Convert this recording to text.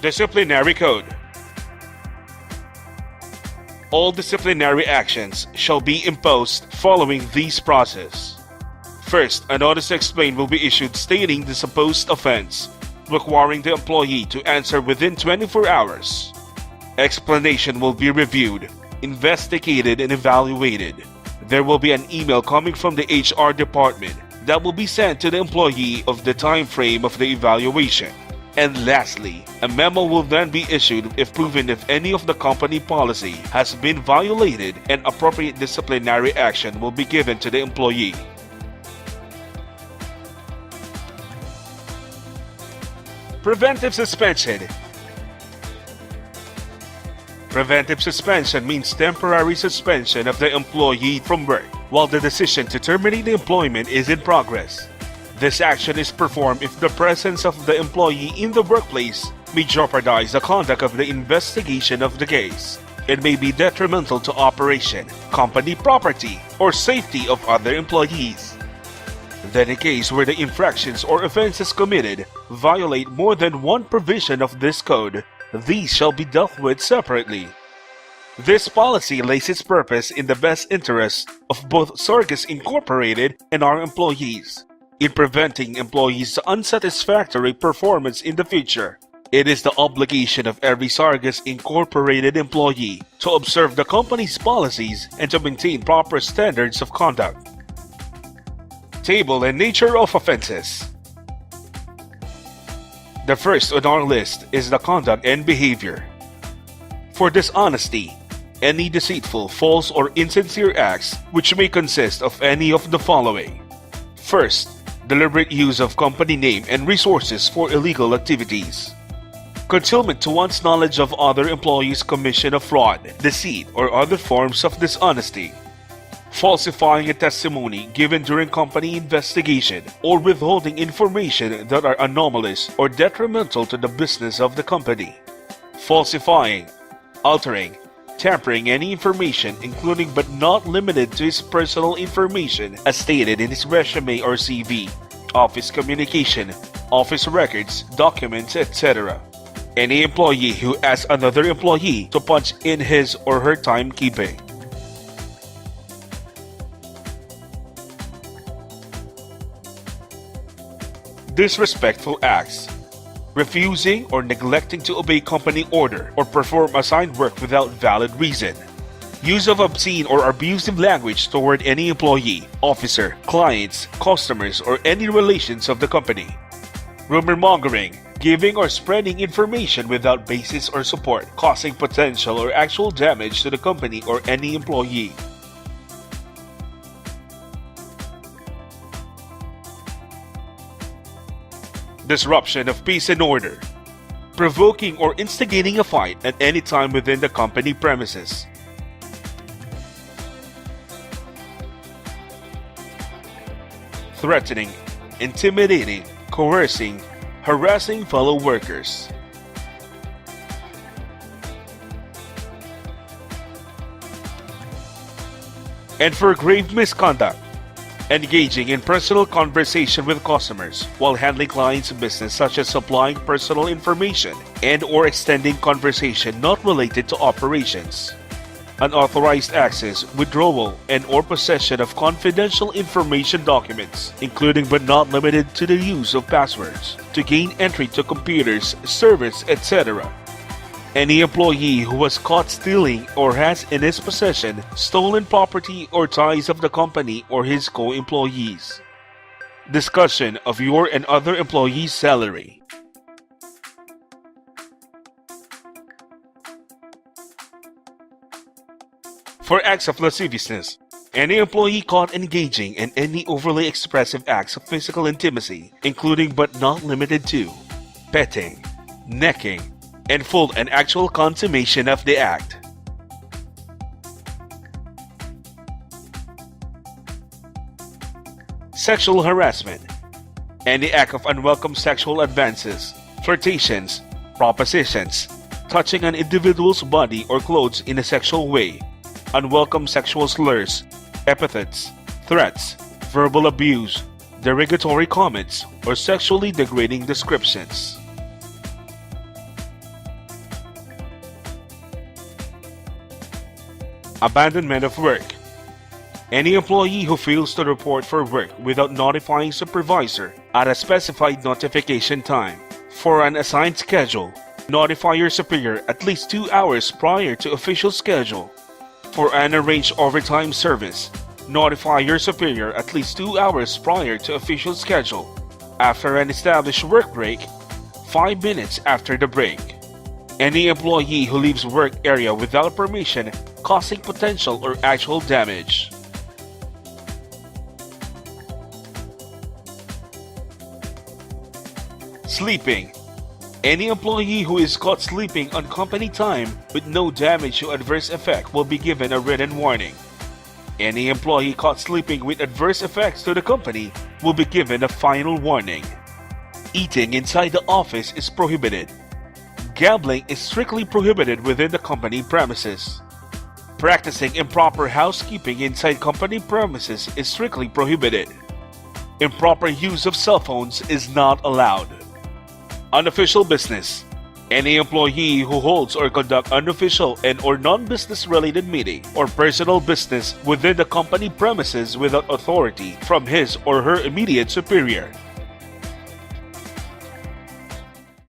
Disciplinary Code. All disciplinary actions shall be imposed following these process. First, a notice to explain will be issued stating the supposed offense, requiring the employee to answer within 24 hours. Explanation will be reviewed, investigated, and evaluated. There will be an email coming from the HR department that will be sent to the employee of the time frame of the evaluation. And lastly, a memo will then be issued if proven if any of the company policy has been violated, and appropriate disciplinary action will be given to the employee. Preventive suspension. Preventive suspension means temporary suspension of the employee from work while the decision to terminate the employment is in progress. This action is performed if the presence of the employee in the workplace may jeopardize the conduct of the investigation of the case. It may be detrimental to operation, company property, or safety of other employees. Then, in case where the infractions or offenses committed violate more than one provision of this code, these shall be dealt with separately. This policy lays its purpose in the best interest of both Sargus Incorporated and our employees, in preventing employees' unsatisfactory performance in the future. It is the obligation of every Sargus Incorporated employee to observe the company's policies and to maintain proper standards of conduct. Table and nature of offenses. The first on our list is the conduct and behavior. For dishonesty, any deceitful, false, or insincere acts which may consist of any of the following. First, deliberate use of company name and resources for illegal activities. Concealment to one's knowledge of other employees' commission of fraud, deceit, or other forms of dishonesty. Falsifying a testimony given during company investigation, or withholding information that are anomalous or detrimental to the business of the company. Falsifying, altering, tampering any information, including but not limited to his personal information as stated in his resume or CV, office communication, office records, documents, etc. Any employee who asks another employee to punch in his or her timekeeping. Disrespectful acts. Refusing or neglecting to obey company order or perform assigned work without valid reason. Use of obscene or abusive language toward any employee, officer, clients, customers, or any relations of the company. Rumor mongering. Giving or spreading information without basis or support, causing potential or actual damage to the company or any employee. Disruption of peace and order. Provoking or instigating a fight at any time within the company premises. Threatening, intimidating, coercing, harassing fellow workers. And for grave misconduct, engaging in personal conversation with customers while handling clients' business, such as supplying personal information and or extending conversation not related to operations. Unauthorized access, withdrawal, and or possession of confidential information documents, including but not limited to the use of passwords, to gain entry to computers, servers, etc. Any employee who was caught stealing or has in his possession stolen property or ties of the company or his co-employees. Discussion of your and other employees' salary. For acts of lasciviousness, any employee caught engaging in any overly expressive acts of physical intimacy, including but not limited to petting, necking, and full and actual consummation of the act. Sexual harassment. Any act of unwelcome sexual advances, flirtations, propositions, touching an individual's body or clothes in a sexual way, unwelcome sexual slurs, epithets, threats, verbal abuse, derogatory comments, or sexually degrading descriptions. Abandonment of work. Any employee who fails to report for work without notifying supervisor at a specified notification time for an assigned schedule, notify your superior at least 2 hours prior to official schedule. For an arranged overtime service, notify your superior at least 2 hours prior to official schedule. After an established work break, 5 minutes after the break. Any employee who leaves work area without permission, causing potential or actual damage. Sleeping. Any employee who is caught sleeping on company time with no damage or adverse effect will be given a written warning. Any employee caught sleeping with adverse effects to the company will be given a final warning. Eating inside the office is prohibited. Gambling is strictly prohibited within the company premises. Practicing improper housekeeping inside company premises is strictly prohibited. Improper use of cell phones is not allowed. Unofficial business. Any employee who holds or conducts unofficial and or non-business related meeting or personal business within the company premises without authority from his or her immediate superior